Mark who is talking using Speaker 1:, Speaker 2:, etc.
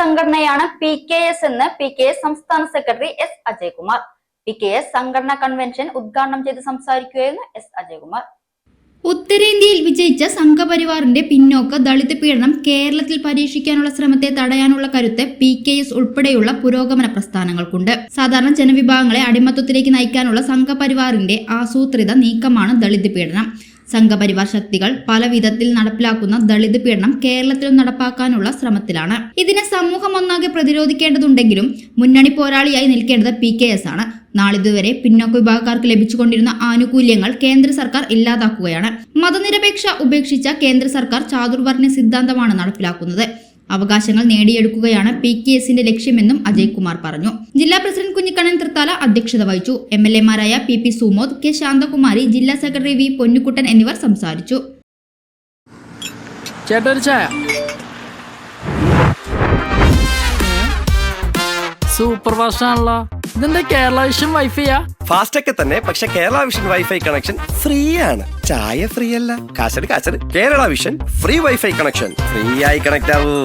Speaker 1: സംഘടനയാണ് PKS എന്ന് PKS സംസ്ഥാന സെക്രട്ടറി S. അജയ്കുമാർ. PKS സംഘടനാ കൺവെൻഷൻ ഉദ്ഘാടനം ചെയ്ത് സംസാരിക്കുകയായിരുന്നു S. അജയ്കുമാർ.
Speaker 2: ഉത്തരേന്ത്യയിൽ വിജയിച്ച സംഘപരിവാറിന്റെ പിന്നോക്ക ദളിത് പീഡനം കേരളത്തിൽ പരീക്ഷിക്കാനുള്ള ശ്രമത്തെ തടയാനുള്ള കരുത്ത് PKS ഉൾപ്പെടെയുള്ള പുരോഗമന പ്രസ്ഥാനങ്ങൾക്കുണ്ട്. സാധാരണ ജനവിഭാഗങ്ങളെ അടിമത്വത്തിലേക്ക് നയിക്കാനുള്ള സംഘപരിവാറിന്റെ ആസൂത്രിത നീക്കമാണ് ദളിത് പീഡനം. സംഘപരിവാർ ശക്തികൾ പല വിധത്തിൽ നടപ്പിലാക്കുന്ന ദളിത് പീഡനം കേരളത്തിലും നടപ്പാക്കാനുള്ള ശ്രമത്തിലാണ്. ഇതിനെ സമൂഹം ഒന്നാകെ പ്രതിരോധിക്കേണ്ടതുണ്ടെങ്കിലും മുന്നണി പോരാളിയായി നിൽക്കേണ്ടത് PKS ആണ്. നാളിതുവരെ പിന്നോക്ക വിഭാഗക്കാർക്ക് ലഭിച്ചുകൊണ്ടിരുന്ന ആനുകൂല്യങ്ങൾ കേന്ദ്ര സർക്കാർ ഇല്ലാതാക്കുകയാണ്. മതനിരപേക്ഷ ഉപേക്ഷിച്ച കേന്ദ്ര സർക്കാർ ചാതുർവർണ്ണ സിദ്ധാന്തമാണ് നടപ്പിലാക്കുന്നത്. അവകാശങ്ങൾ നേടിയെടുക്കുകയാണ് PKSന്റെ ലക്ഷ്യമെന്നും അജയ്കുമാർ പറഞ്ഞു. ജില്ലാ പ്രസിഡന്റ് കുഞ്ഞിക്കണ്ണൻ തൃത്താല അധ്യക്ഷത വഹിച്ചു. MLA-മാരായ PP സുമോദ്, K. ശാന്തകുമാരി, ജില്ലാ സെക്രട്ടറി V. പൊന്നുകുട്ടൻ എന്നിവർ സംസാരിച്ചു.
Speaker 3: സൂപ്പർ ഫാസ്റ്റ് ആണല്ലോ. ഇതെന്താ കേരള വിഷൻ വൈഫൈയാ?
Speaker 4: ഫാസ്റ്റ് ഒക്കെ തന്നെ, പക്ഷെ Kerala Vision wifi connection free ആണ്. ചായ ഫ്രീ അല്ല, കാശട് Kerala Vision free wifi connection. Free ആയി കണക്ട് ആവൂ.